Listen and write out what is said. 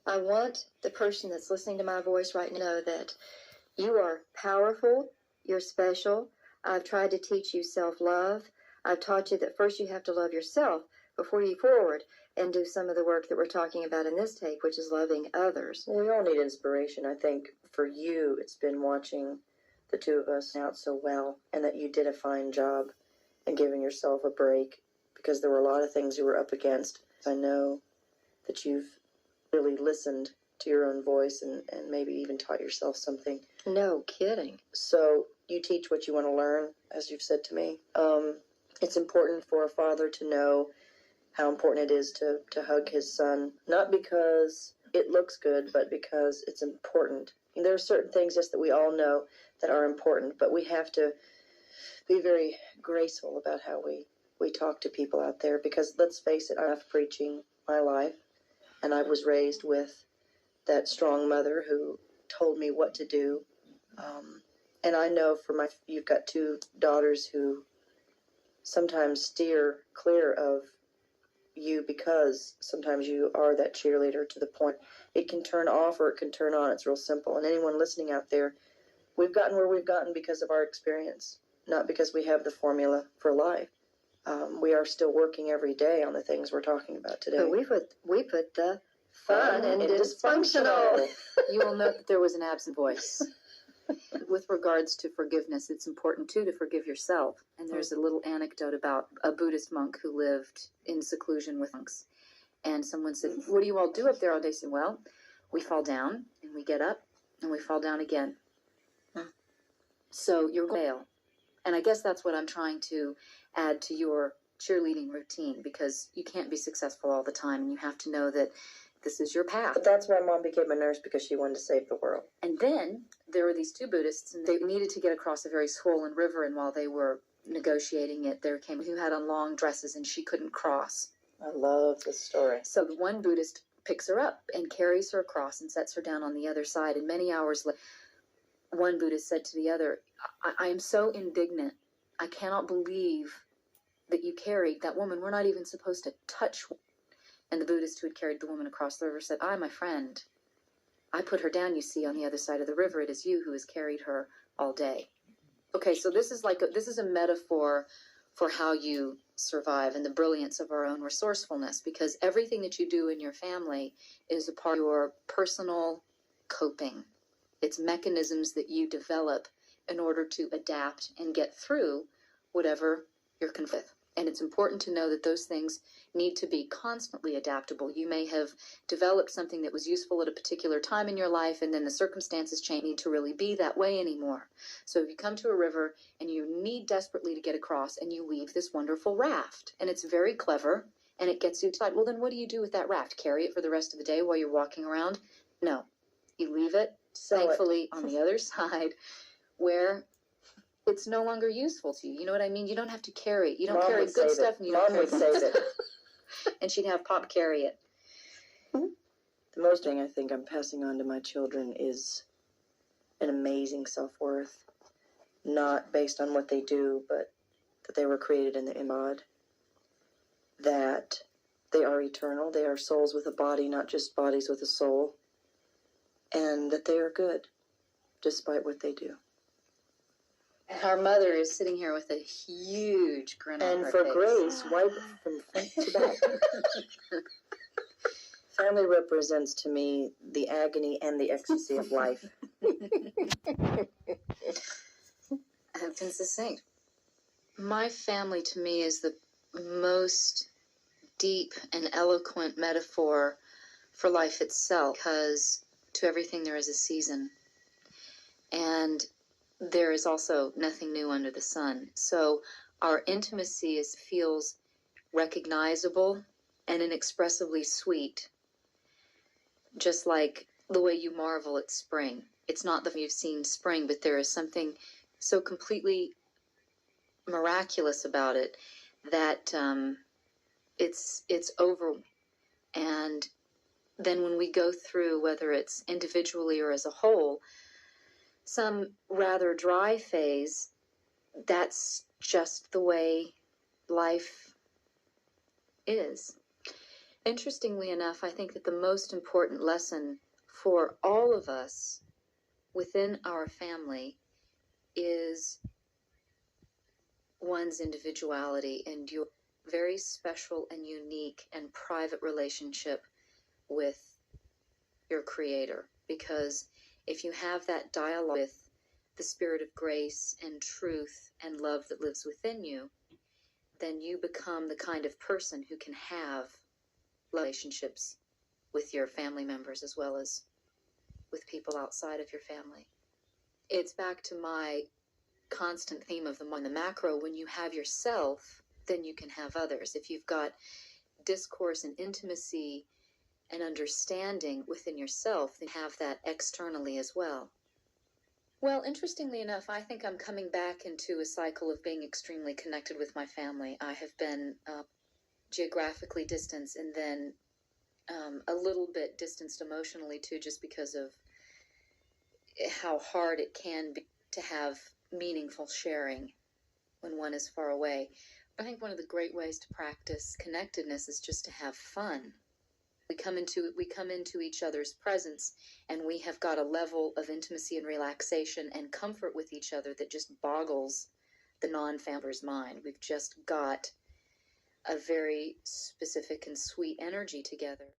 I want the person that's listening to my voice right now to know that you are powerful, you're special. I've tried to teach you self-love. I've taught you that first you have to love yourself before you forward and do some of the work that we're talking about in this tape, which is loving others. Well, we all need inspiration. I think for you, it's been watching the two of us out so well, and that you did a fine job in giving yourself a break, because there were a lot of things you were up against. I know that you've really listened to your own voice and maybe even taught yourself something. No kidding. So you teach what you want to learn, as you've said to me. It's important for a father to know how important it is to hug his son, not because it looks good, but because it's important. And there are certain things, yes, that we all know that are important, but we have to be very graceful about how we talk to people out there, because let's face it, I've preaching my life, and I was raised with that strong mother who told me what to do. And I know you've got two daughters who sometimes steer clear of you, because sometimes you are that cheerleader to the point it can turn off or it can turn on. It's real simple. And anyone listening out there, we've gotten where we've gotten because of our experience, not because we have the formula for life. We are still working every day on the things we're talking about today. But we put the fun and dysfunctional. You will note that there was an absent voice. With regards to forgiveness, it's important, too, to forgive yourself. And there's a little anecdote about a Buddhist monk who lived in seclusion with monks. And someone said, "What do you all do up there all day?" He said, "Well, we fall down, and we get up, and we fall down again." So you're going to fail. And I guess that's what I'm trying to add to your cheerleading routine, because you can't be successful all the time, and you have to know that this is your path. But that's why Mom became a nurse, because she wanted to save the world. And then there were these two Buddhists, and they needed to get across a very swollen river, and while they were negotiating it, there came who had on long dresses, and she couldn't cross. I love this story. So the one Buddhist picks her up and carries her across and sets her down on the other side. And many hours later, one Buddhist said to the other, I am so indignant. I cannot believe that you carried that woman. We're not even supposed to touch." And the Buddhist who had carried the woman across the river said, "My friend, I put her down, you see, on the other side of the river. It is you who has carried her all day." Okay, so this is a metaphor for how you survive and the brilliance of our own resourcefulness, because everything that you do in your family is a part of your personal coping. It's mechanisms that you develop in order to adapt and get through whatever you're confronted with. And it's important to know that those things need to be constantly adaptable. You may have developed something that was useful at a particular time in your life, and then the circumstances change, need to really be that way anymore. So if you come to a river and you need desperately to get across, and you leave this wonderful raft, and it's very clever, and it gets you tied, well, then what do you do with that raft? Carry it for the rest of the day while you're walking around? No. You leave it, thankfully, on the other side, where it's no longer useful to you. You know what I mean? You don't have to carry. You don't Mom carry would good save stuff, it. and you Mom don't carry would save it. And she'd have Pop carry it. The most thing I think I'm passing on to my children is an amazing self-worth, not based on what they do, but that they were created in the image of God, that they are eternal, they are souls with a body, not just bodies with a soul, and that they are good, despite what they do. Our mother is sitting here with a huge grin on And her for face. Grace, wipe from front to back. Family represents to me the agony and the ecstasy of life. I've been succinct. My family, to me, is the most deep and eloquent metaphor for life itself, because to everything there is a season. And there is also nothing new under the sun. So our intimacy feels recognizable and inexpressibly sweet, just like the way you marvel at spring. It's not that you've seen spring, but there is something so completely miraculous about it that it's over. And then when we go through, whether it's individually or as a whole, some rather dry phase, that's just the way life is. Interestingly enough, I think that the most important lesson for all of us within our family is one's individuality and your very special and unique and private relationship with your creator. Because if you have that dialogue with the spirit of grace and truth and love that lives within you, then you become the kind of person who can have relationships with your family members as well as with people outside of your family. It's back to my constant theme of the macro. When you have yourself, then you can have others. If you've got discourse and intimacy and understanding within yourself, then have that externally as well. Well, interestingly enough, I think I'm coming back into a cycle of being extremely connected with my family. I have been geographically distanced and then a little bit distanced emotionally too, just because of how hard it can be to have meaningful sharing when one is far away. I think one of the great ways to practice connectedness is just to have fun. We come into each other's presence, and we have got a level of intimacy and relaxation and comfort with each other that just boggles the non-fammer's mind. We've just got a very specific and sweet energy together.